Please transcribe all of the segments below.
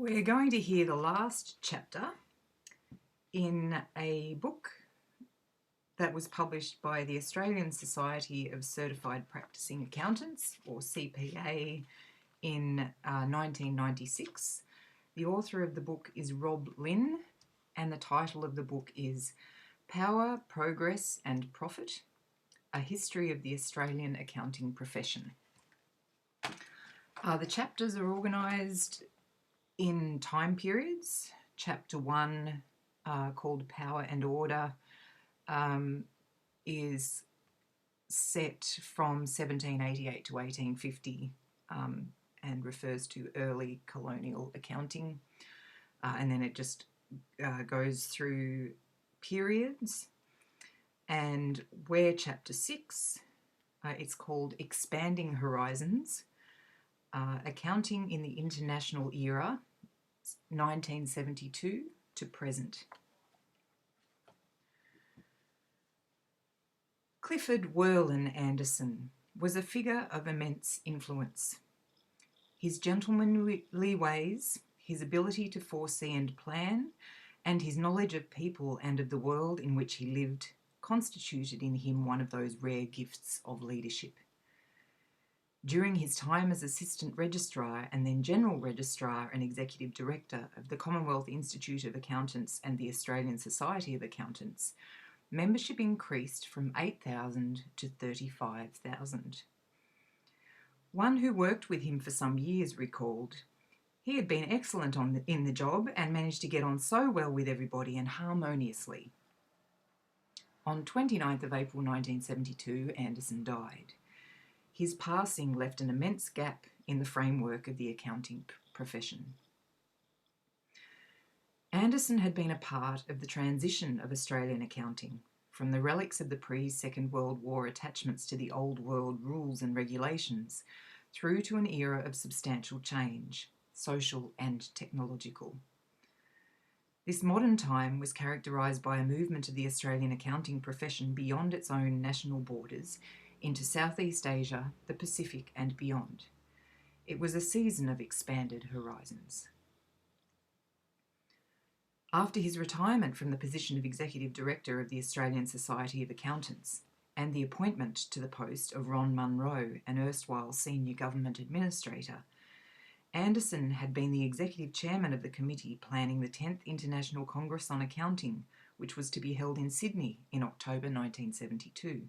We're going to hear the last chapter in a book that was published by the Australian Society of Certified Practising Accountants, or CPA, in 1996. The author of the book is Rob Lynn, and the title of the book is Power, Progress and Profit, A History of the Australian Accounting Profession. The chapters are organised in time periods. Chapter 1, called Power and Order, is set from 1788 to 1850 and refers to early colonial accounting. And then it just goes through periods. And where Chapter 6, it's called Expanding Horizons, Accounting in the International Era, 1972 to present. Clifford Whirlin Anderson was a figure of immense influence. His gentlemanly ways, his ability to foresee and plan, and his knowledge of people and of the world in which he lived constituted in him one of those rare gifts of leadership. During his time as Assistant Registrar and then General Registrar and Executive Director of the Commonwealth Institute of Accountants and the Australian Society of Accountants, membership increased from 8,000 to 35,000. One who worked with him for some years recalled, he had been excellent in the job and managed to get on so well with everybody and harmoniously. On 29th of April 1972, Anderson died. His passing left an immense gap in the framework of the accounting profession. Anderson had been a part of the transition of Australian accounting from the relics of the pre-Second World War attachments to the old world rules and regulations through to an era of substantial change, social and technological. This modern time was characterised by a movement of the Australian accounting profession beyond its own national borders into Southeast Asia, the Pacific and beyond. It was a season of expanded horizons. After his retirement from the position of Executive Director of the Australian Society of Accountants and the appointment to the post of Ron Munro, an erstwhile Senior Government Administrator, Anderson had been the Executive Chairman of the committee planning the 10th International Congress on Accounting, which was to be held in Sydney in October 1972.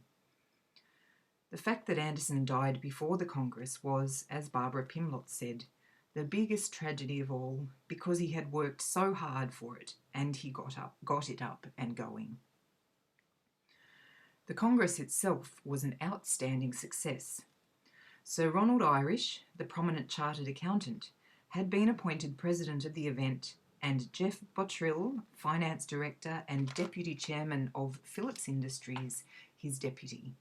The fact that Anderson died before the Congress was, as Barbara Pimlott said, the biggest tragedy of all, because he had worked so hard for it and he got it up and going. The Congress itself was an outstanding success. Sir Ronald Irish, the prominent chartered accountant, had been appointed president of the event, and Jeff Bottrill, finance director and deputy chairman of Phillips Industries, his deputy.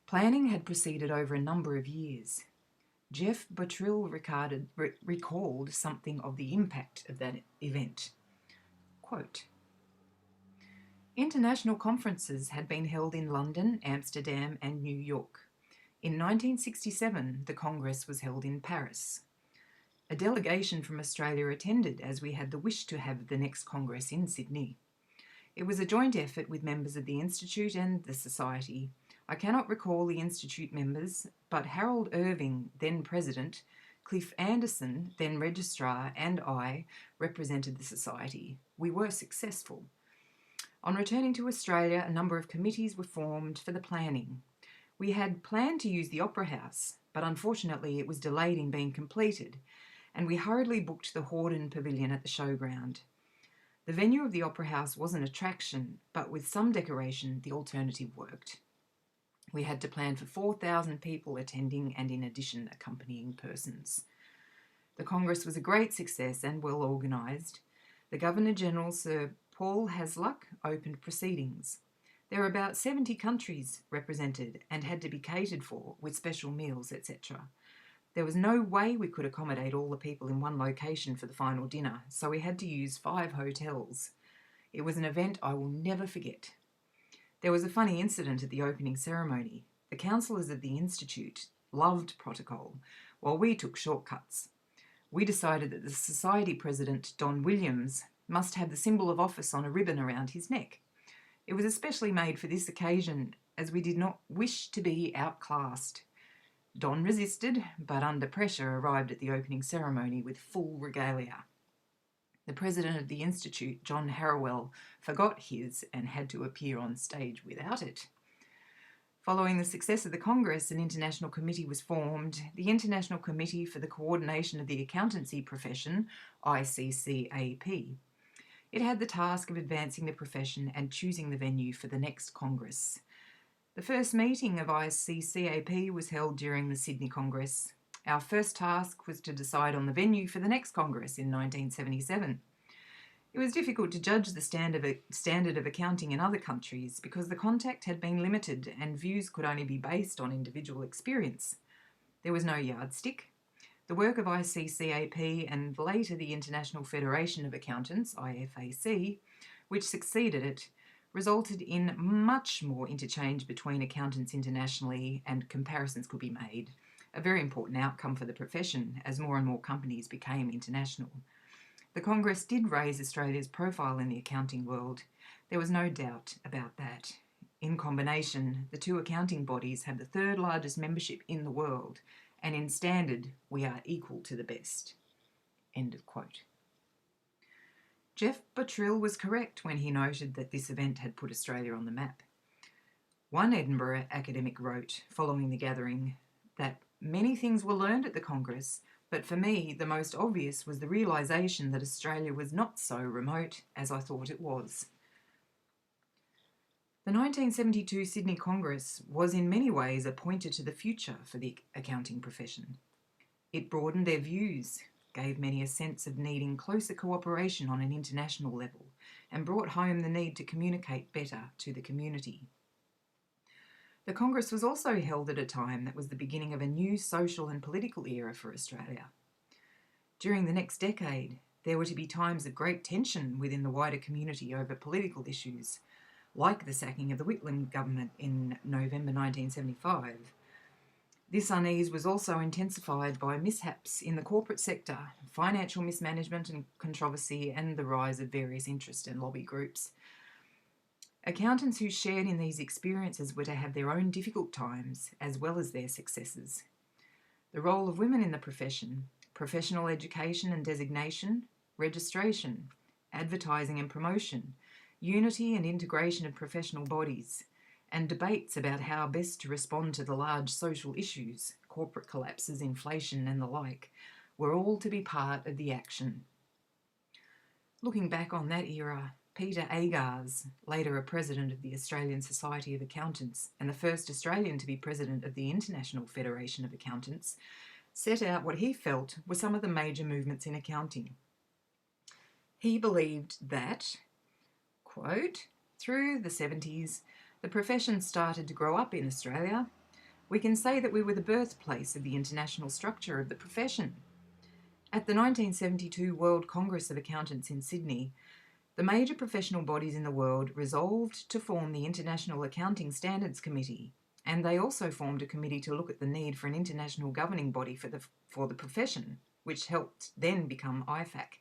Planning had proceeded over a number of years. Jeff Bottrill recalled something of the impact of that event. Quote, international conferences had been held in London, Amsterdam and New York. In 1967, the Congress was held in Paris. A delegation from Australia attended, as we had the wish to have the next Congress in Sydney. It was a joint effort with members of the Institute and the Society. I cannot recall the Institute members, but Harold Irving, then President, Cliff Anderson, then Registrar, and I represented the Society. We were successful. On returning to Australia, a number of committees were formed for the planning. We had planned to use the Opera House, but unfortunately it was delayed in being completed, and we hurriedly booked the Hordern Pavilion at the showground. The venue of the Opera House was an attraction, but with some decoration, the alternative worked. We had to plan for 4,000 people attending and in addition accompanying persons. The Congress was a great success and well organised. The Governor-General, Sir Paul Hasluck, opened proceedings. There were about 70 countries represented and had to be catered for with special meals, etc. There was no way we could accommodate all the people in one location for the final dinner, so we had to use 5 hotels. It was an event I will never forget. There was a funny incident at the opening ceremony. The councillors of the Institute loved protocol, while we took shortcuts. we decided that the society president, Don Williams, must have the symbol of office on a ribbon around his neck. It was especially made for this occasion, as we did not wish to be outclassed. Don resisted, but under pressure arrived at the opening ceremony with full regalia. The president of the Institute, John Harrowell, forgot his and had to appear on stage without it. Following the success of the Congress, an international committee was formed, the International Committee for the Coordination of the Accountancy Profession, ICCAP. It had the task of advancing the profession and choosing the venue for the next Congress. The first meeting of ICCAP was held during the Sydney Congress. Our first task was to decide on the venue for the next Congress in 1977. It was difficult to judge the standard of accounting in other countries because the contact had been limited and views could only be based on individual experience. There was no yardstick. The work of ICCAP and later the International Federation of Accountants, IFAC, which succeeded it, resulted in much more interchange between accountants internationally and comparisons could be made, a very important outcome for the profession as more and more companies became international. The Congress did raise Australia's profile in the accounting world. There was no doubt about that. In combination, the two accounting bodies have the third largest membership in the world, and in standard, we are equal to the best. End of quote. Jeff Bottrill was correct when he noted that this event had put Australia on the map. One Edinburgh academic wrote, following the gathering, that many things were learned at the Congress, but for me, the most obvious was the realisation that Australia was not so remote as I thought it was. The 1972 Sydney Congress was in many ways a pointer to the future for the accounting profession. It broadened their views, gave many a sense of needing closer cooperation on an international level, and brought home the need to communicate better to the community. The Congress was also held at a time that was the beginning of a new social and political era for Australia. During the next decade, there were to be times of great tension within the wider community over political issues, like the sacking of the Whitlam government in November 1975. This unease was also intensified by mishaps in the corporate sector, financial mismanagement and controversy, and the rise of various interest and lobby groups. Accountants who shared in these experiences were to have their own difficult times as well as their successes. The role of women in the profession, professional education and designation, registration, advertising and promotion, unity and integration of professional bodies, and debates about how best to respond to the large social issues, corporate collapses, inflation and the like, were all to be part of the action. Looking back on that era, Peter Agars, later a president of the Australian Society of Accountants and the first Australian to be president of the International Federation of Accountants, set out what he felt were some of the major movements in accounting. He believed that, quote, through the 70s, the profession started to grow up in Australia. We can say that we were the birthplace of the international structure of the profession. At the 1972 World Congress of Accountants in Sydney, the major professional bodies in the world resolved to form the International Accounting Standards Committee, and they also formed a committee to look at the need for an international governing body for the profession, which helped then become IFAC.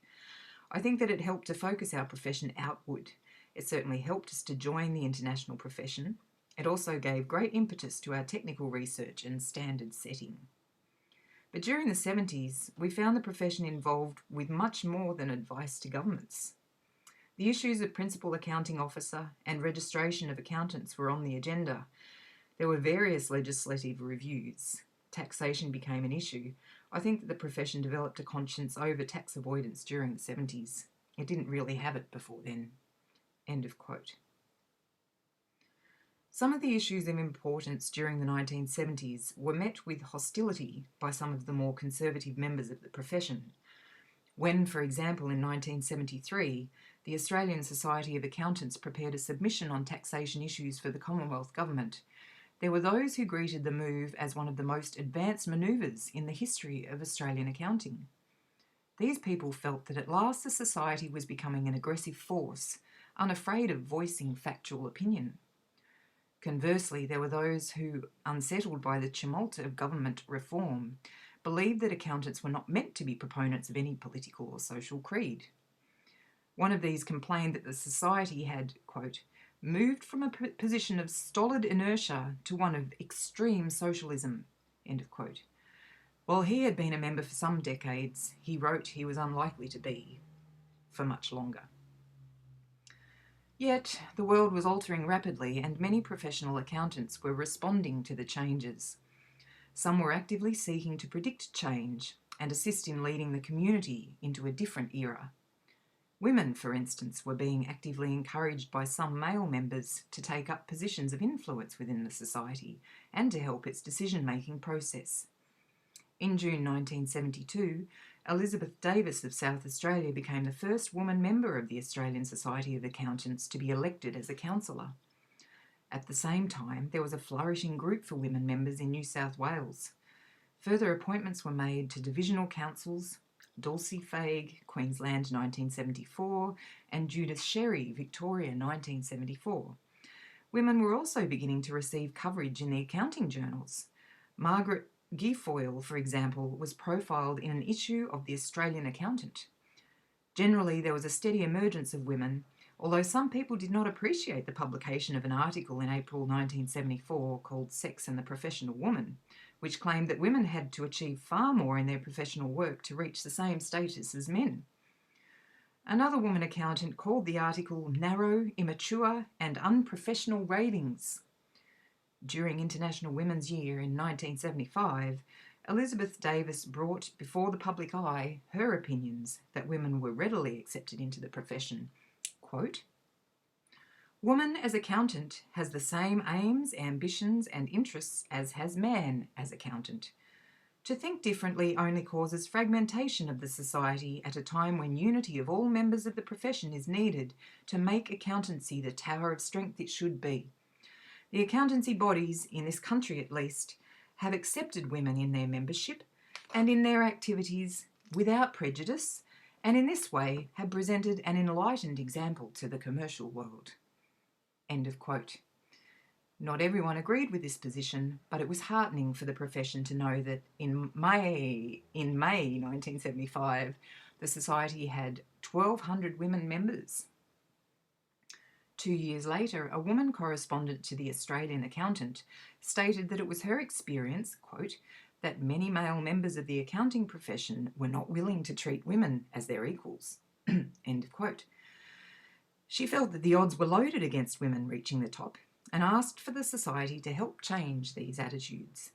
I think that it helped to focus our profession outward. It certainly helped us to join the international profession. It also gave great impetus to our technical research and standard setting. But during the 70s, we found the profession involved with much more than advice to governments. The issues of principal accounting officer and registration of accountants were on the agenda. There were various legislative reviews. Taxation became an issue. I think that the profession developed a conscience over tax avoidance during the 70s. It didn't really have it before then. End of quote. Some of the issues of importance during the 1970s were met with hostility by some of the more conservative members of the profession. When, for example, in 1973, the Australian Society of Accountants prepared a submission on taxation issues for the Commonwealth Government, there were those who greeted the move as one of the most advanced manoeuvres in the history of Australian accounting. These people felt that at last the society was becoming an aggressive force, unafraid of voicing factual opinion. Conversely, there were those who, unsettled by the tumult of government reform, believed that accountants were not meant to be proponents of any political or social creed. One of these complained that the society had, quote, moved from a position of stolid inertia to one of extreme socialism, end of quote. While he had been a member for some decades, he wrote he was unlikely to be for much longer. Yet, the world was altering rapidly and many professional accountants were responding to the changes. Some were actively seeking to predict change and assist in leading the community into a different era. Women, for instance, were being actively encouraged by some male members to take up positions of influence within the society and to help its decision-making process. In June 1972, Elizabeth Davis of South Australia became the first woman member of the Australian Society of Accountants to be elected as a councillor. At the same time, there was a flourishing group for women members in New South Wales. Further appointments were made to divisional councils, Dulcie Faig, Queensland 1974, and Judith Sherry, Victoria 1974. Women were also beginning to receive coverage in the accounting journals. Margaret Guilfoyle, for example, was profiled in an issue of the Australian Accountant. Generally, there was a steady emergence of women, although some people did not appreciate the publication of an article in April 1974 called Sex and the Professional Woman, which claimed that women had to achieve far more in their professional work to reach the same status as men. Another woman accountant called the article narrow, immature, and unprofessional ravings. During International Women's Year in 1975, Elizabeth Davis brought before the public eye her opinions that women were readily accepted into the profession. Quote, woman as accountant has the same aims, ambitions, and interests as has man as accountant. To think differently only causes fragmentation of the society at a time when unity of all members of the profession is needed to make accountancy the tower of strength it should be. The accountancy bodies, in this country at least, have accepted women in their membership and in their activities without prejudice, and in this way have presented an enlightened example to the commercial world. End of quote. Not everyone agreed with this position, but it was heartening for the profession to know that in May 1975, the Society had 1,200 women members. 2 years later, a woman correspondent to the Australian Accountant stated that it was her experience, quote, that many male members of the accounting profession were not willing to treat women as their equals. End of quote. She felt that the odds were loaded against women reaching the top and asked for the society to help change these attitudes.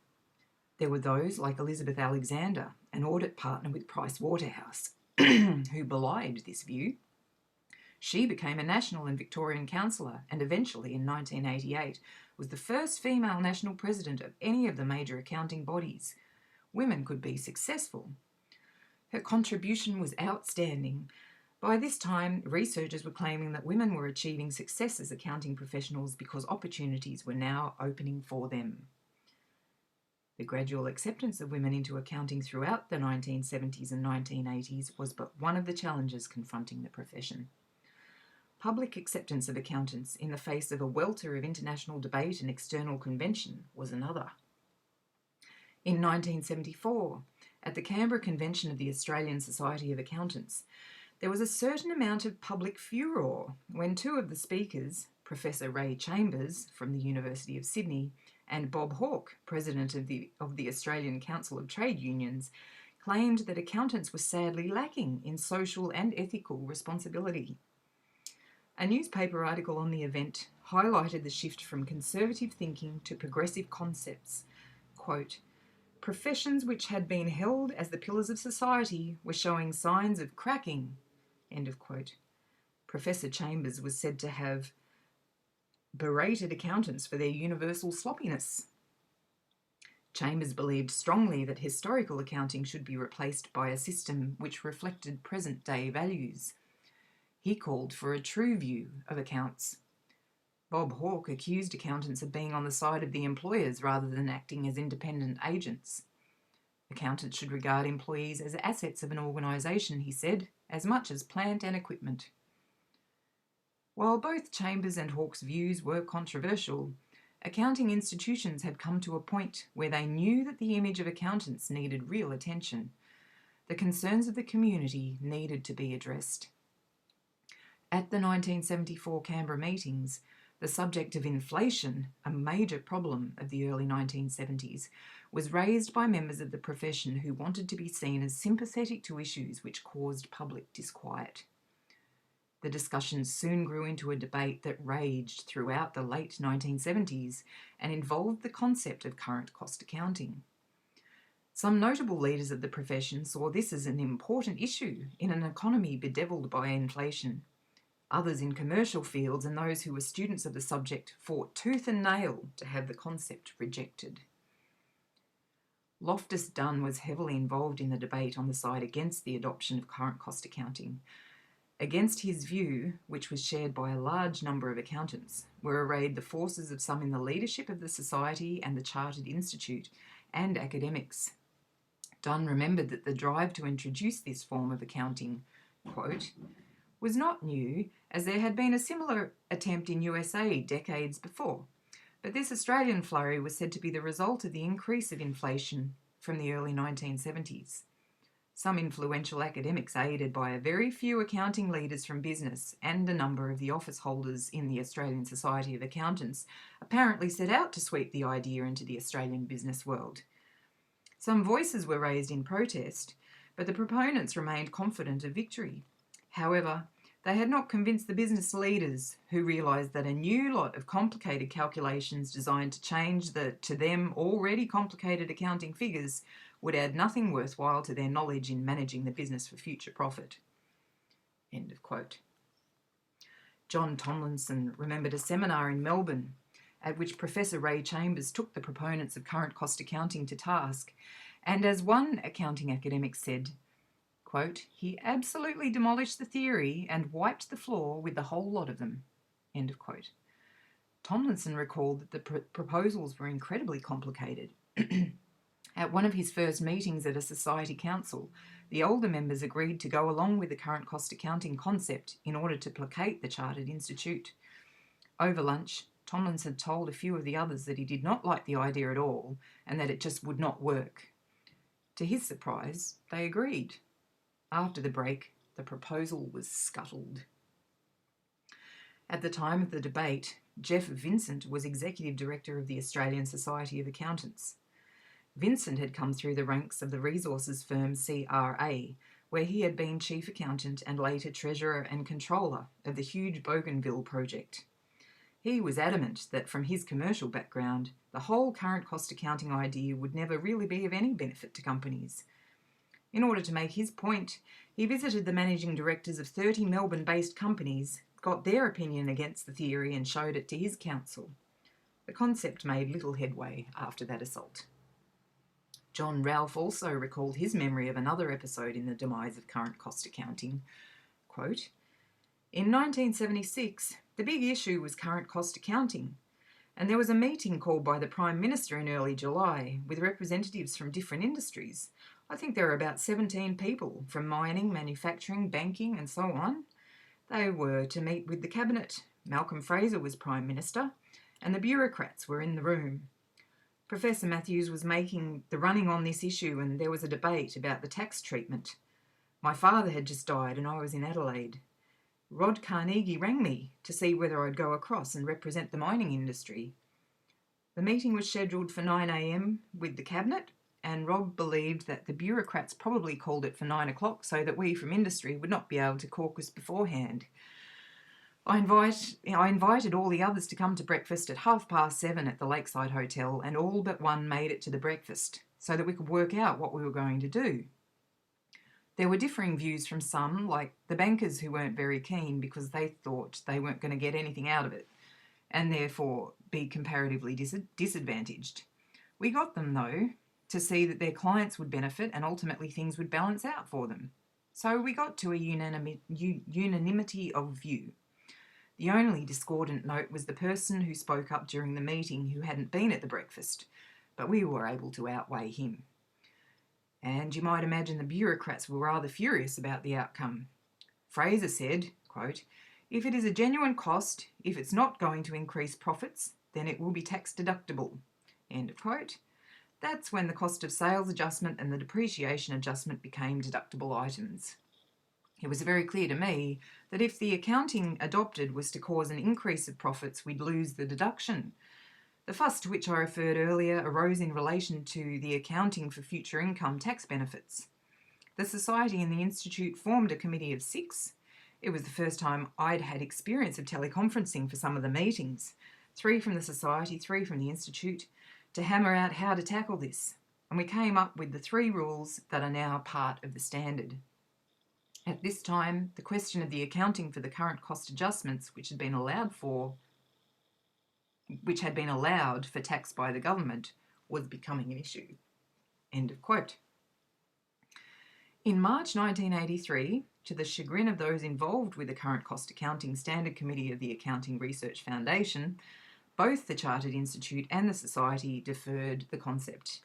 There were those like Elizabeth Alexander, an audit partner with Price Waterhouse, who belied this view. She became a national and Victorian councillor and eventually, in 1988, was the first female national president of any of the major accounting bodies. Women could be successful. Her contribution was outstanding. By this time, researchers were claiming that women were achieving success as accounting professionals because opportunities were now opening for them. The gradual acceptance of women into accounting throughout the 1970s and 1980s was but one of the challenges confronting the profession. Public acceptance of accountants in the face of a welter of international debate and external convention was another. In 1974, at the Canberra Convention of the Australian Society of Accountants, there was a certain amount of public furore when two of the speakers, Professor Ray Chambers from the University of Sydney and Bob Hawke, president of the Australian Council of Trade Unions, claimed that accountants were sadly lacking in social and ethical responsibility. A newspaper article on the event highlighted the shift from conservative thinking to progressive concepts. Quote, professions which had been held as the pillars of society were showing signs of cracking. End of quote. Professor Chambers was said to have berated accountants for their universal sloppiness. Chambers believed strongly that historical accounting should be replaced by a system which reflected present-day values. He called for a true view of accounts. Bob Hawke accused accountants of being on the side of the employers rather than acting as independent agents. Accountants should regard employees as assets of an organisation, he said, as much as plant and equipment. While both Chambers and Hawke's views were controversial, accounting institutions had come to a point where they knew that the image of accountants needed real attention. The concerns of the community needed to be addressed. At the 1974 Canberra meetings, the subject of inflation, a major problem of the early 1970s, was raised by members of the profession who wanted to be seen as sympathetic to issues which caused public disquiet. The discussions soon grew into a debate that raged throughout the late 1970s and involved the concept of current cost accounting. Some notable leaders of the profession saw this as an important issue in an economy bedevilled by inflation. Others in commercial fields and those who were students of the subject fought tooth and nail to have the concept rejected. Loftus Dunn was heavily involved in the debate on the side against the adoption of current cost accounting. Against his view, which was shared by a large number of accountants, were arrayed the forces of some in the leadership of the Society and the Chartered Institute, and academics. Dunn remembered that the drive to introduce this form of accounting, quote, was not new, as there had been a similar attempt in USA decades before, but this Australian flurry was said to be the result of the increase of inflation from the early 1970s. Some influential academics, aided by a very few accounting leaders from business and a number of the office holders in the Australian Society of Accountants, apparently set out to sweep the idea into the Australian business world. Some voices were raised in protest, but the proponents remained confident of victory. However, they had not convinced the business leaders, who realised that a new lot of complicated calculations designed to change the, to them, already complicated accounting figures would add nothing worthwhile to their knowledge in managing the business for future profit. End of quote. John Tomlinson remembered a seminar in Melbourne at which Professor Ray Chambers took the proponents of current cost accounting to task, and as one accounting academic said, quote, he absolutely demolished the theory and wiped the floor with the whole lot of them, end of quote. Tomlinson recalled that the proposals were incredibly complicated. At one of his first meetings at a society council, the older members agreed to go along with the current cost accounting concept in order to placate the Chartered Institute. Over lunch, Tomlinson told a few of the others that he did not like the idea at all and that it just would not work. To his surprise, they agreed. After the break, the proposal was scuttled. At the time of the debate, Jeff Vincent was Executive Director of the Australian Society of Accountants. Vincent had come through the ranks of the resources firm CRA, where he had been Chief Accountant and later Treasurer and Controller of the huge Bougainville project. He was adamant that from his commercial background, the whole current cost accounting idea would never really be of any benefit to companies. In order to make his point, he visited the managing directors of 30 Melbourne-based companies, got their opinion against the theory and showed it to his council. The concept made little headway after that assault. John Ralph also recalled his memory of another episode in the demise of current cost accounting. Quote, in 1976, the big issue was current cost accounting, and there was a meeting called by the Prime Minister in early July with representatives from different industries. I think there were about 17 people from mining, manufacturing, banking and so on. They were to meet with the Cabinet. Malcolm Fraser was Prime Minister, and the bureaucrats were in the room. Professor Matthews was making the running on this issue, and there was a debate about the tax treatment. My father had just died and I was in Adelaide. Rod Carnegie rang me to see whether I'd go across and represent the mining industry. The meeting was scheduled for 9 a.m. with the Cabinet, and Rod believed that the bureaucrats probably called it for 9 o'clock so that we from industry would not be able to caucus beforehand. I invited all the others to come to breakfast at 7:30 at the Lakeside Hotel, and all but one made it to the breakfast so that we could work out what we were going to do. There were differing views from some, like the bankers, who weren't very keen because they thought they weren't going to get anything out of it and therefore be comparatively disadvantaged. We got them, though, to see that their clients would benefit and ultimately things would balance out for them. So we got to a unanimity of view. The only discordant note was the person who spoke up during the meeting who hadn't been at the breakfast, but we were able to outweigh him. And you might imagine the bureaucrats were rather furious about the outcome. Fraser said, quote, if it is a genuine cost, if it's not going to increase profits, then it will be tax deductible. End of quote. That's when the cost of sales adjustment and the depreciation adjustment became deductible items. It was very clear to me that if the accounting adopted was to cause an increase of profits, we'd lose the deduction. The fuss to which I referred earlier arose in relation to the accounting for future income tax benefits. The Society and the Institute formed a committee of 6. It was the first time I'd had experience of teleconferencing for some of the meetings, 3 from the Society, 3 from the Institute, to hammer out how to tackle this. And we came up with the 3 rules that are now part of the standard. At this time, the question of the accounting for the current cost adjustments which had been allowed for tax by the government was becoming an issue. End of quote. In March 1983, to the chagrin of those involved with the current cost accounting standard committee of the Accounting Research Foundation, both the Chartered Institute and the Society deferred the concept.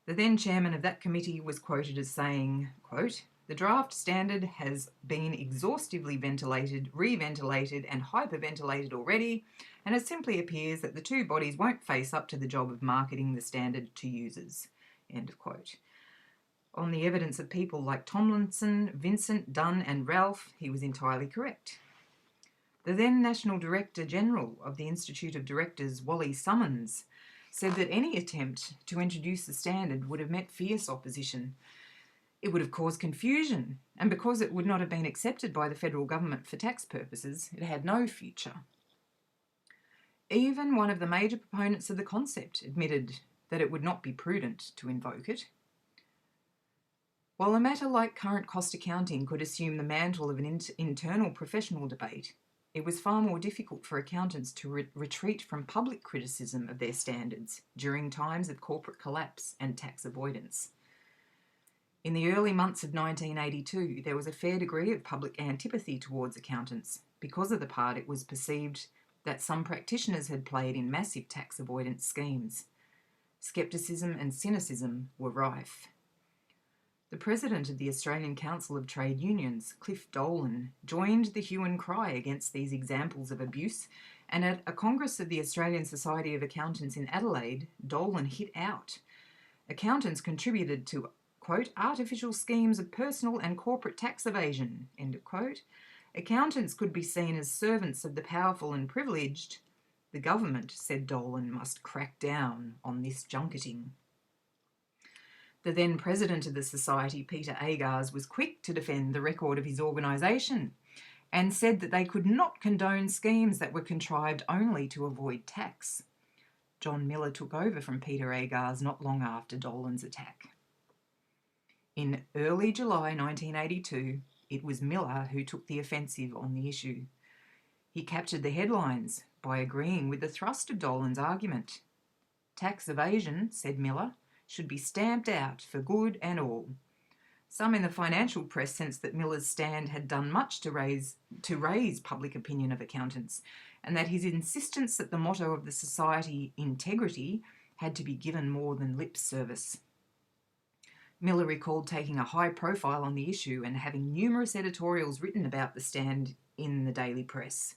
The then chairman of that committee was quoted as saying, quote, "The draft standard has been exhaustively ventilated, reventilated and hyperventilated already, and it simply appears that the 2 bodies won't face up to the job of marketing the standard to users." End of quote. On the evidence of people like Tomlinson, Vincent, Dunn and Ralph, he was entirely correct. The then National Director General of the Institute of Directors, Wally Summons, said that any attempt to introduce the standard would have met fierce opposition. It would have caused confusion, and because it would not have been accepted by the federal government for tax purposes, it had no future. Even one of the major proponents of the concept admitted that it would not be prudent to invoke it. While a matter like current cost accounting could assume the mantle of an internal professional debate, it was far more difficult for accountants to retreat from public criticism of their standards during times of corporate collapse and tax avoidance. In the early months of 1982, there was a fair degree of public antipathy towards accountants because of the part it was perceived that some practitioners had played in massive tax avoidance schemes. Scepticism and cynicism were rife. The president of the Australian Council of Trade Unions, Cliff Dolan, joined the hue and cry against these examples of abuse, and at a Congress of the Australian Society of Accountants in Adelaide, Dolan hit out. Accountants contributed to, quote, "artificial schemes of personal and corporate tax evasion," end of quote. Accountants could be seen as servants of the powerful and privileged. The government, said Dolan, must crack down on this junketing. The then president of the Society, Peter Agars, was quick to defend the record of his organisation and said that they could not condone schemes that were contrived only to avoid tax. John Miller took over from Peter Agars not long after Dolan's attack. In early July 1982, it was Miller who took the offensive on the issue. He captured the headlines by agreeing with the thrust of Dolan's argument. Tax evasion, said Miller, should be stamped out for good and all. Some in the financial press sensed that Miller's stand had done much to raise public opinion of accountants, and that his insistence that the motto of the Society, integrity, had to be given more than lip service. Miller recalled taking a high profile on the issue and having numerous editorials written about the stand in the daily press.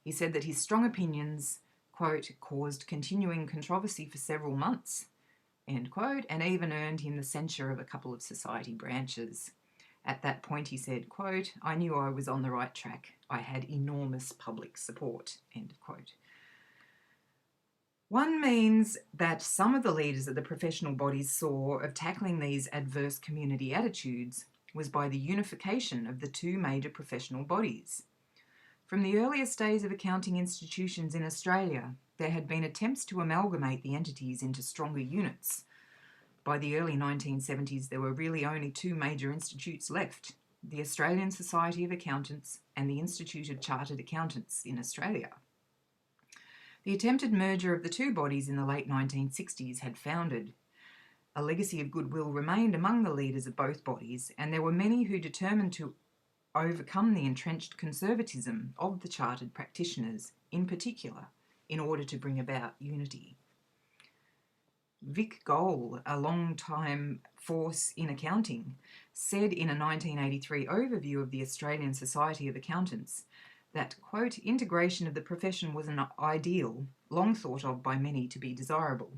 He said that his strong opinions, quote, caused continuing controversy for several months, end quote, and even earned him the censure of a couple of Society branches. At that point, he said, quote, "I knew I was on the right track. I had enormous public support," end of quote. One means that some of the leaders of the professional bodies saw of tackling these adverse community attitudes was by the unification of the 2 major professional bodies. From the earliest days of accounting institutions in Australia, there had been attempts to amalgamate the entities into stronger units. By the early 1970s, there were really only 2 major institutes left, the Australian Society of Accountants and the Institute of Chartered Accountants in Australia. The attempted merger of the 2 bodies in the late 1960s had foundered. A legacy of goodwill remained among the leaders of both bodies, and there were many who determined to overcome the entrenched conservatism of the chartered practitioners, in particular, in order to bring about unity. Vic Goal, a long-time force in accounting, said in a 1983 overview of the Australian Society of Accountants that, quote, integration of the profession was an ideal, long thought of by many to be desirable,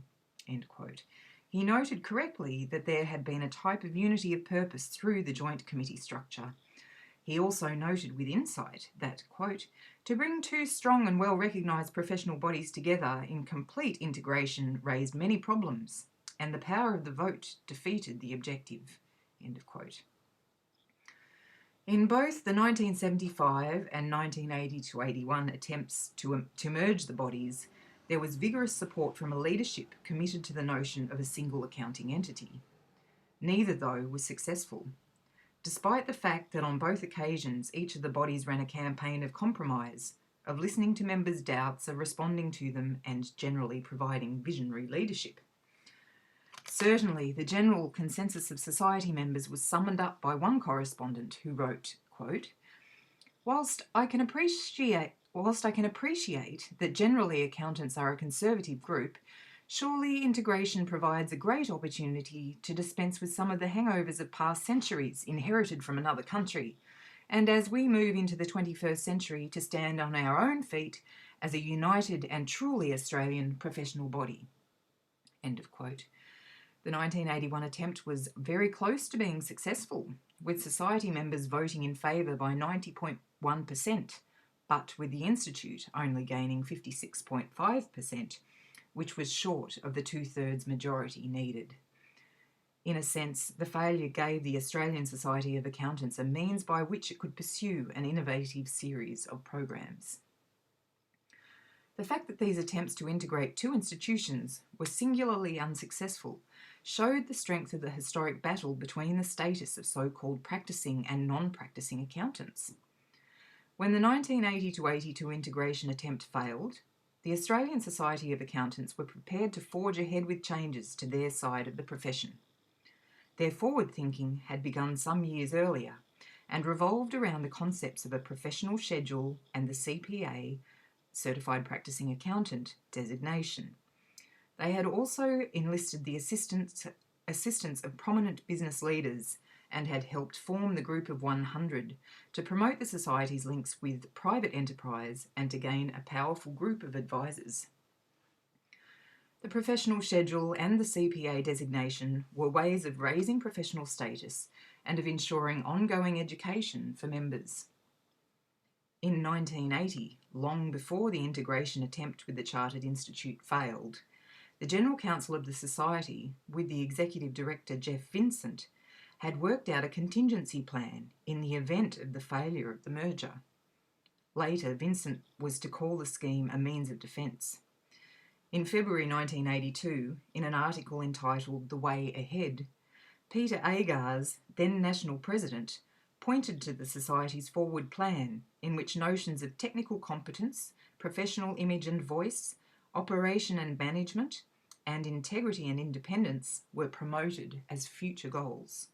end quote. He noted correctly that there had been a type of unity of purpose through the joint committee structure. He also noted with insight that, quote, to bring two strong and well-recognised professional bodies together in complete integration raised many problems, and the power of the vote defeated the objective, end of quote. In both the 1975 and 1980-81 attempts to merge the bodies, there was vigorous support from a leadership committed to the notion of a single accounting entity. Neither, though, was successful, despite the fact that on both occasions each of the bodies ran a campaign of compromise, of listening to members' doubts, of responding to them, and generally providing visionary leadership. Certainly, the general consensus of society members was summed up by one correspondent who wrote, quote, whilst I can appreciate that generally accountants are a conservative group, surely integration provides a great opportunity to dispense with some of the hangovers of past centuries inherited from another country, and as we move into the 21st century to stand on our own feet as a united and truly Australian professional body. End of quote. The 1981 attempt was very close to being successful, with society members voting in favour by 90.1%, but with the Institute only gaining 56.5%, which was short of the two-thirds majority needed. In a sense, the failure gave the Australian Society of Accountants a means by which it could pursue an innovative series of programs. The fact that these attempts to integrate two institutions were singularly unsuccessful showed the strength of the historic battle between the status of so-called practising and non-practising accountants. When the 1980-82 integration attempt failed, the Australian Society of Accountants were prepared to forge ahead with changes to their side of the profession. Their forward thinking had begun some years earlier and revolved around the concepts of a professional schedule and the CPA, Certified Practising Accountant, designation. They had also enlisted the assistance of prominent business leaders and had helped form the Group of 100 to promote the Society's links with private enterprise and to gain a powerful group of advisors. The professional schedule and the CPA designation were ways of raising professional status and of ensuring ongoing education for members. In 1980, long before the integration attempt with the Chartered Institute failed, the General Counsel of the Society, with the Executive Director Jeff Vincent, had worked out a contingency plan in the event of the failure of the merger. Later, Vincent was to call the scheme a means of defence. In February 1982, in an article entitled The Way Ahead, Peter Agars, then National President, pointed to the Society's forward plan, in which notions of technical competence, professional image and voice, operation and management, and integrity and independence were promoted as future goals.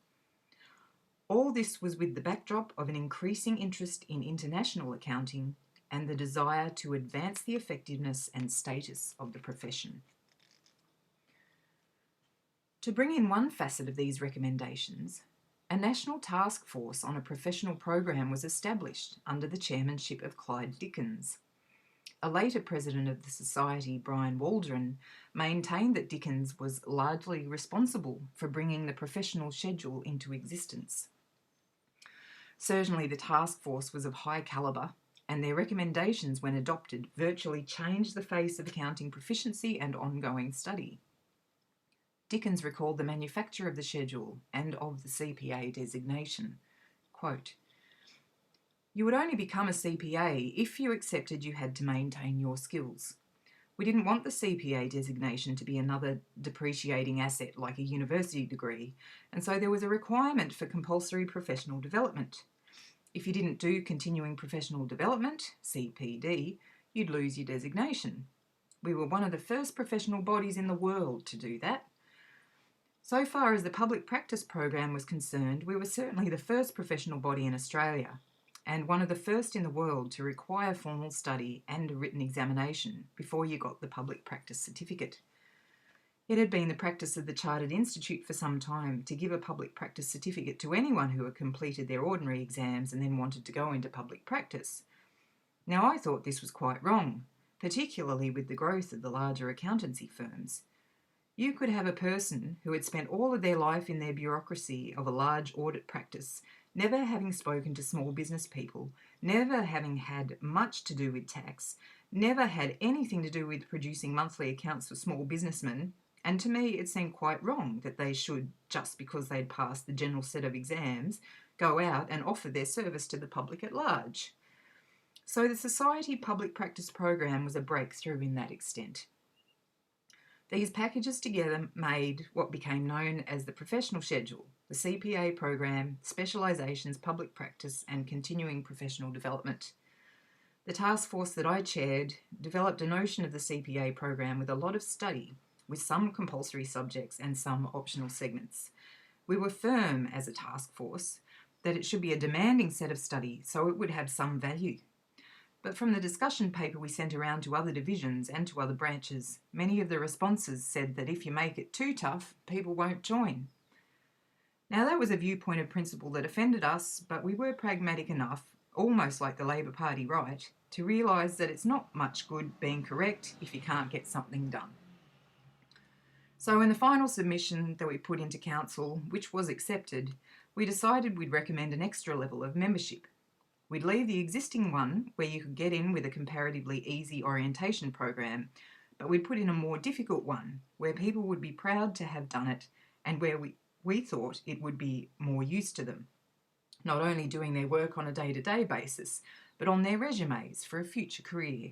All this was with the backdrop of an increasing interest in international accounting and the desire to advance the effectiveness and status of the profession. To bring in one facet of these recommendations, a national task force on a professional program was established under the chairmanship of Clyde Dickens. A later president of the Society, Brian Waldron, maintained that Dickens was largely responsible for bringing the professional schedule into existence. Certainly the task force was of high calibre, and their recommendations, when adopted, virtually changed the face of accounting proficiency and ongoing study. Dickens recalled the manufacture of the schedule and of the CPA designation. Quote, "You would only become a CPA if you accepted you had to maintain your skills. We didn't want the CPA designation to be another depreciating asset like a university degree, and so there was a requirement for compulsory professional development. If you didn't do continuing professional development, CPD, you'd lose your designation. We were one of the first professional bodies in the world to do that. So far as the public practice program was concerned, we were certainly the first professional body in Australia, and one of the first in the world to require formal study and a written examination before you got the public practice certificate. It had been the practice of the Chartered Institute for some time to give a public practice certificate to anyone who had completed their ordinary exams and then wanted to go into public practice. Now, I thought this was quite wrong, particularly with the growth of the larger accountancy firms. You could have a person who had spent all of their life in their bureaucracy of a large audit practice, never having spoken to small business people, never having had much to do with tax, never had anything to do with producing monthly accounts for small businessmen, and to me it seemed quite wrong that they should, just because they'd passed the general set of exams, go out and offer their service to the public at large. So the Society Public Practice Program was a breakthrough in that extent. These packages together made what became known as the Professional Schedule, the CPA program, specialisations, public practice and continuing professional development. The task force that I chaired developed a notion of the CPA program with a lot of study, with some compulsory subjects and some optional segments. We were firm as a task force that it should be a demanding set of study so it would have some value. But from the discussion paper we sent around to other divisions and to other branches, many of the responses said that if you make it too tough, people won't join. Now that was a viewpoint of principle that offended us, but we were pragmatic enough, almost like the Labor Party right, to realise that it's not much good being correct if you can't get something done. So in the final submission that we put into council, which was accepted, we decided we'd recommend an extra level of membership. We'd leave the existing one where you could get in with a comparatively easy orientation program, but we'd put in a more difficult one where people would be proud to have done it and where we thought it would be more use to them, not only doing their work on a day-to-day basis, but on their resumes for a future career.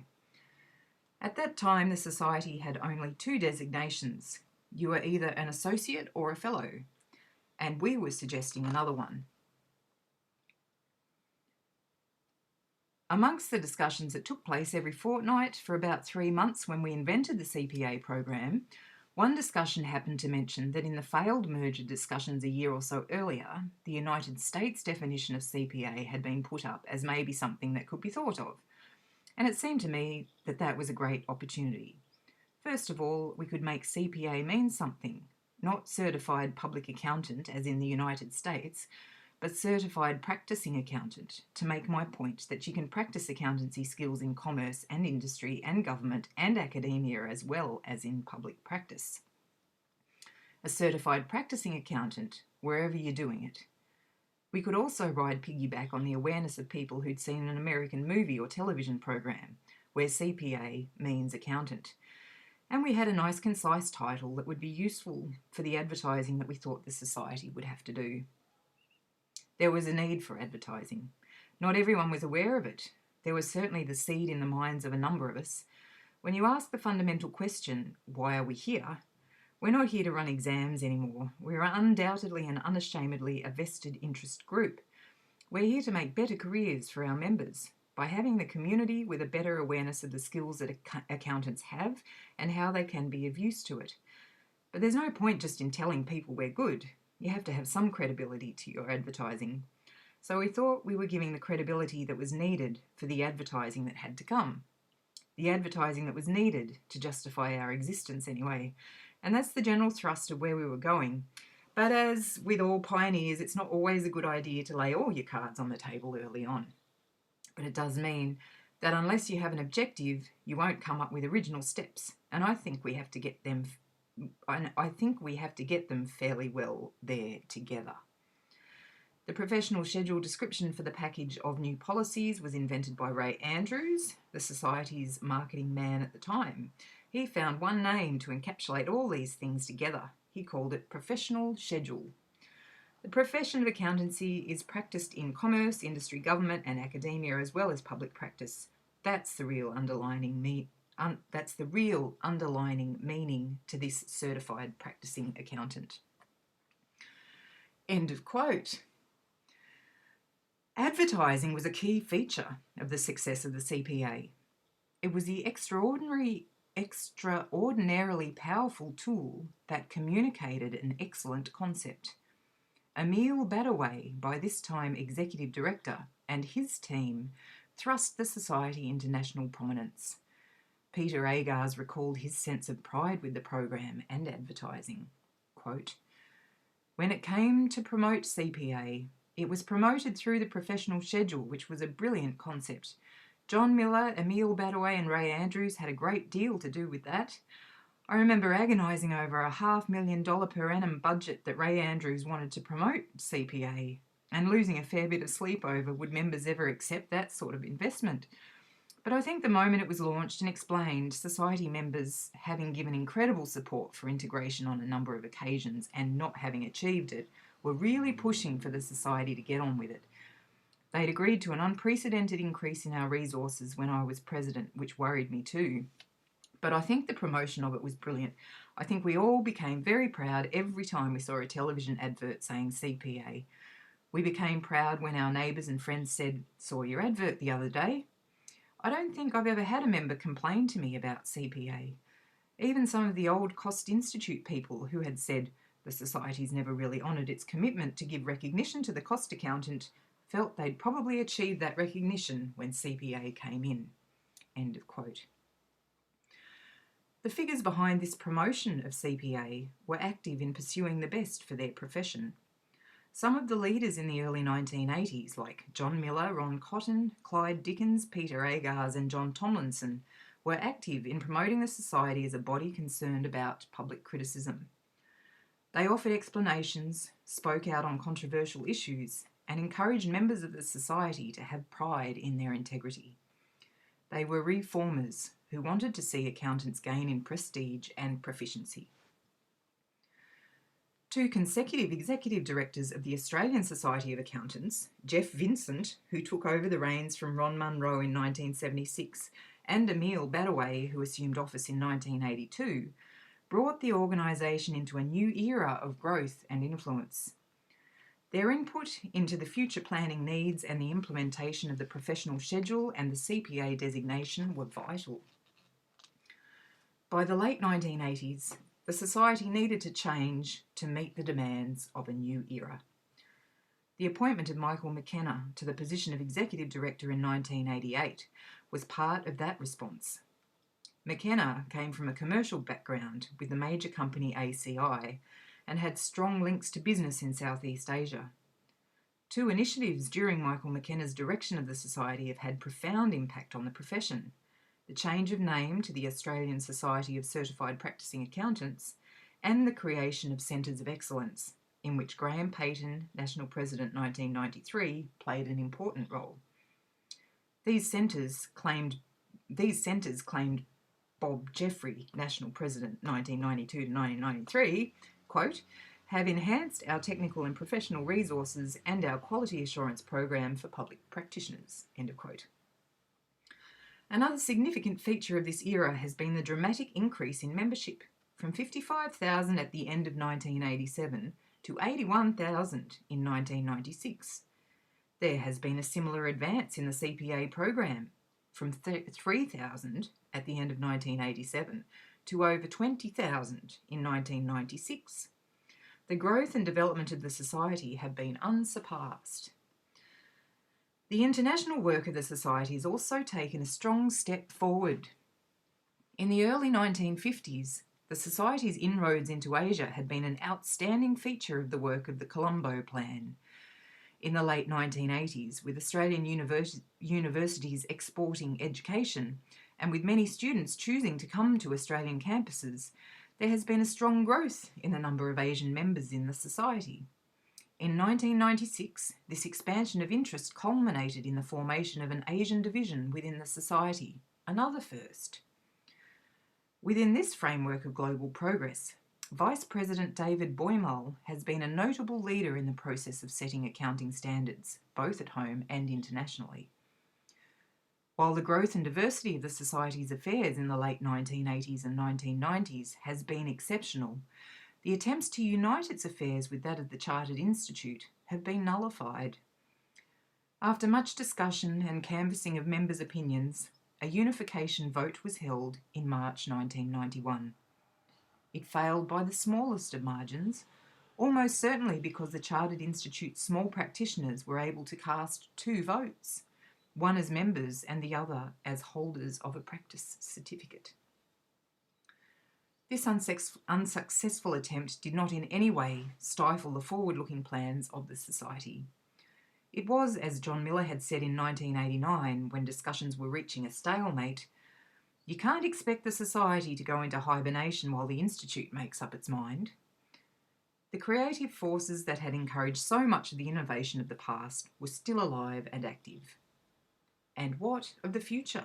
At that time, the Society had only 2 designations. You were either an associate or a fellow, and we were suggesting another one. Amongst the discussions that took place every fortnight for about 3 months when we invented the CPA program, one discussion happened to mention that in the failed merger discussions a year or so earlier, the United States definition of CPA had been put up as maybe something that could be thought of. And it seemed to me that that was a great opportunity. First of all, we could make CPA mean something, not Certified Public Accountant as in the United States, but Certified Practising Accountant, to make my point that you can practice accountancy skills in commerce and industry and government and academia as well as in public practice. A Certified Practising Accountant, wherever you're doing it. We could also ride piggyback on the awareness of people who'd seen an American movie or television program, where CPA means accountant. And we had a nice concise title that would be useful for the advertising that we thought the society would have to do. There was a need for advertising. Not everyone was aware of it. There was certainly the seed in the minds of a number of us. When you ask the fundamental question, why are we here? We're not here to run exams anymore. We're undoubtedly and unashamedly a vested interest group. We're here to make better careers for our members by having the community with a better awareness of the skills that accountants have and how they can be of use to it. But there's no point just in telling people we're good. You have to have some credibility to your advertising. So we thought we were giving the credibility that was needed for the advertising that had to come. The advertising that was needed to justify our existence anyway. And that's the general thrust of where we were going. But as with all pioneers, it's not always a good idea to lay all your cards on the table early on. But it does mean that unless you have an objective, you won't come up with original steps. And I think we have to get them fairly well there together. The professional schedule description for the package of new policies was invented by Ray Andrews, the Society's marketing man at the time. He found one name to encapsulate all these things together. He called it Professional Schedule. The profession of accountancy is practiced in commerce, industry, government and academia as well as public practice. That's the real underlining meaning to this Certified Practising Accountant. End of quote. Advertising was a key feature of the success of the CPA. It was the extraordinarily powerful tool that communicated an excellent concept. Emil Badaway, by this time Executive Director, and his team thrust the Society into national prominence. Peter Agars recalled his sense of pride with the program and advertising. Quote, "When it came to promote CPA, it was promoted through the professional schedule, which was a brilliant concept. John Miller, Emile Badaway and Ray Andrews had a great deal to do with that. I remember agonising over a $500,000 per annum budget that Ray Andrews wanted to promote CPA, and losing a fair bit of sleep over would members ever accept that sort of investment. But I think the moment it was launched and explained, society members, having given incredible support for integration on a number of occasions and not having achieved it, were really pushing for the society to get on with it. They'd agreed to an unprecedented increase in our resources when I was president, which worried me too. But I think the promotion of it was brilliant. I think we all became very proud every time we saw a television advert saying CPA. We became proud when our neighbours and friends said, "Saw your advert the other day." I don't think I've ever had a member complain to me about CPA. Even some of the old Cost Institute people who had said the Society's never really honoured its commitment to give recognition to the cost accountant felt they'd probably achieved that recognition when CPA came in. End of quote. The figures behind this promotion of CPA were active in pursuing the best for their profession. Some of the leaders in the early 1980s, like John Miller, Ron Cotton, Clyde Dickens, Peter Agars and John Tomlinson, were active in promoting the Society as a body concerned about public criticism. They offered explanations, spoke out on controversial issues, and encouraged members of the Society to have pride in their integrity. They were reformers who wanted to see accountants gain in prestige and proficiency. Two consecutive executive directors of the Australian Society of Accountants, Jeff Vincent, who took over the reins from Ron Munro in 1976, and Emile Badaway, who assumed office in 1982, brought the organisation into a new era of growth and influence. Their input into the future planning needs and the implementation of the professional schedule and the CPA designation were vital. By the late 1980s, the Society needed to change to meet the demands of a new era. The appointment of Michael McKenna to the position of Executive Director in 1988 was part of that response. McKenna came from a commercial background with the major company ACI and had strong links to business in Southeast Asia. Two initiatives during Michael McKenna's direction of the Society have had profound impact on the profession: the change of name to the Australian Society of Certified Practising Accountants, and the creation of Centres of Excellence, in which Graham Payton, National President 1993, played an important role. These centres claimed Bob Jeffrey, National President 1992 to 1993, quote, "have enhanced our technical and professional resources and our quality assurance program for public practitioners," end of quote. Another significant feature of this era has been the dramatic increase in membership, from 55,000 at the end of 1987 to 81,000 in 1996. There has been a similar advance in the CPA program, from 3,000 at the end of 1987 to over 20,000 in 1996. The growth and development of the Society have been unsurpassed. The international work of the Society has also taken a strong step forward. In the early 1950s, the Society's inroads into Asia had been an outstanding feature of the work of the Colombo Plan. In the late 1980s, with Australian universities exporting education, and with many students choosing to come to Australian campuses, there has been a strong growth in the number of Asian members in the Society. In 1996, this expansion of interest culminated in the formation of an Asian division within the Society, another first. Within this framework of global progress, Vice President David Boymull has been a notable leader in the process of setting accounting standards, both at home and internationally. While the growth and diversity of the Society's affairs in the late 1980s and 1990s has been exceptional, the attempts to unite its affairs with that of the Chartered Institute have been nullified. After much discussion and canvassing of members' opinions, a unification vote was held in March 1991. It failed by the smallest of margins, almost certainly because the Chartered Institute's small practitioners were able to cast two votes, one as members and the other as holders of a practice certificate. This unsuccessful attempt did not in any way stifle the forward-looking plans of the Society. It was, as John Miller had said in 1989 when discussions were reaching a stalemate, you can't expect the society to go into hibernation while the Institute makes up its mind. The creative forces that had encouraged so much of the innovation of the past were still alive and active. And what of the future?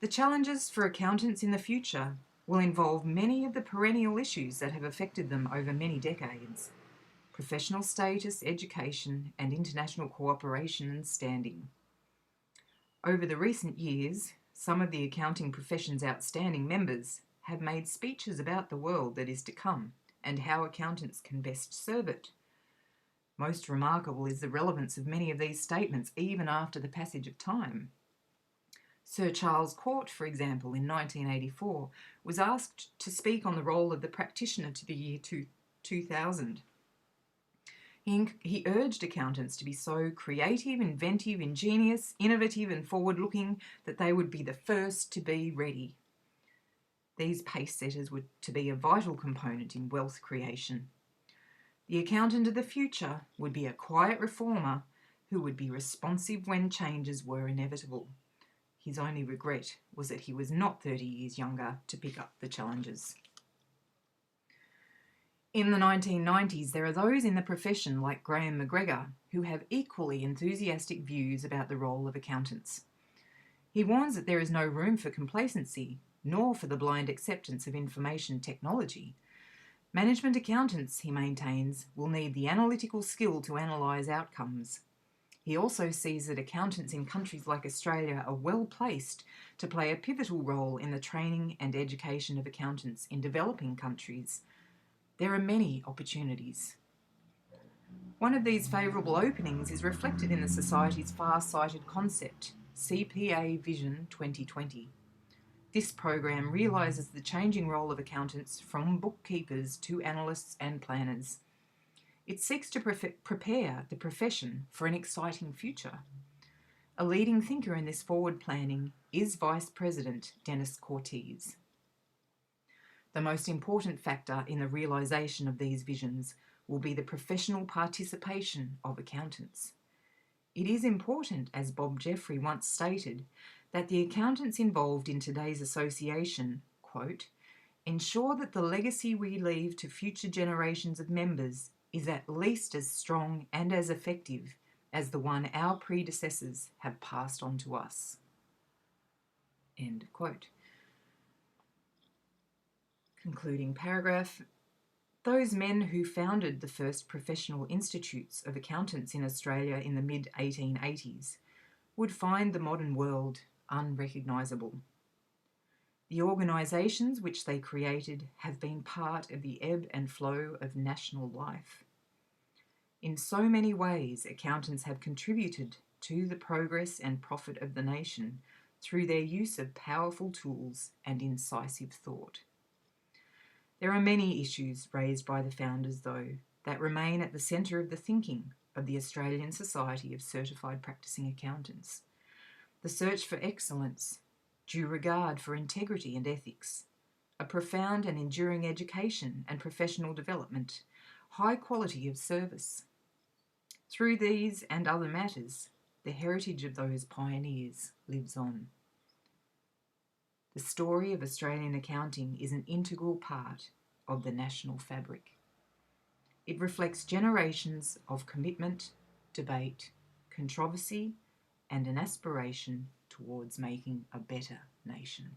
The challenges for accountants in the future will involve many of the perennial issues that have affected them over many decades: professional status, education, and international cooperation and standing. Over the recent years, some of the accounting profession's outstanding members have made speeches about the world that is to come and how accountants can best serve it. Most remarkable is the relevance of many of these statements even after the passage of time. Sir Charles Court, for example, in 1984, was asked to speak on the role of the practitioner to the year 2000. He urged accountants to be so creative, inventive, ingenious, innovative and forward-looking that they would be the first to be ready. These pace setters were to be a vital component in wealth creation. The accountant of the future would be a quiet reformer who would be responsive when changes were inevitable. His only regret was that he was not 30 years younger to pick up the challenges. In the 1990s, there are those in the profession like Graham McGregor who have equally enthusiastic views about the role of accountants. He warns that there is no room for complacency, nor for the blind acceptance of information technology. Management accountants, he maintains, will need the analytical skill to analyse outcomes. He also sees that accountants in countries like Australia are well placed to play a pivotal role in the training and education of accountants in developing countries. There are many opportunities. One of these favourable openings is reflected in the Society's far-sighted concept, Cpa Vision 2020. This program realises the changing role of accountants from bookkeepers to analysts and planners. It seeks to prepare the profession for an exciting future. A leading thinker in this forward planning is Vice President Dennis Cortese. The most important factor in the realisation of these visions will be the professional participation of accountants. It is important, as Bob Jeffrey once stated, that the accountants involved in today's association, quote, ensure that the legacy we leave to future generations of members is at least as strong and as effective as the one our predecessors have passed on to us. End quote. Concluding paragraph, those men who founded the first professional institutes of accountants in Australia in the mid-1880s would find the modern world unrecognisable. The organisations which they created have been part of the ebb and flow of national life. In so many ways, accountants have contributed to the progress and profit of the nation through their use of powerful tools and incisive thought. There are many issues raised by the founders, though, that remain at the centre of the thinking of the Australian Society of Certified Practising Accountants. The search for excellence, due regard for integrity and ethics, a profound and enduring education and professional development, high quality of service. Through these and other matters, the heritage of those pioneers lives on. The story of Australian accounting is an integral part of the national fabric. It reflects generations of commitment, debate, controversy, and an aspiration towards making a better nation.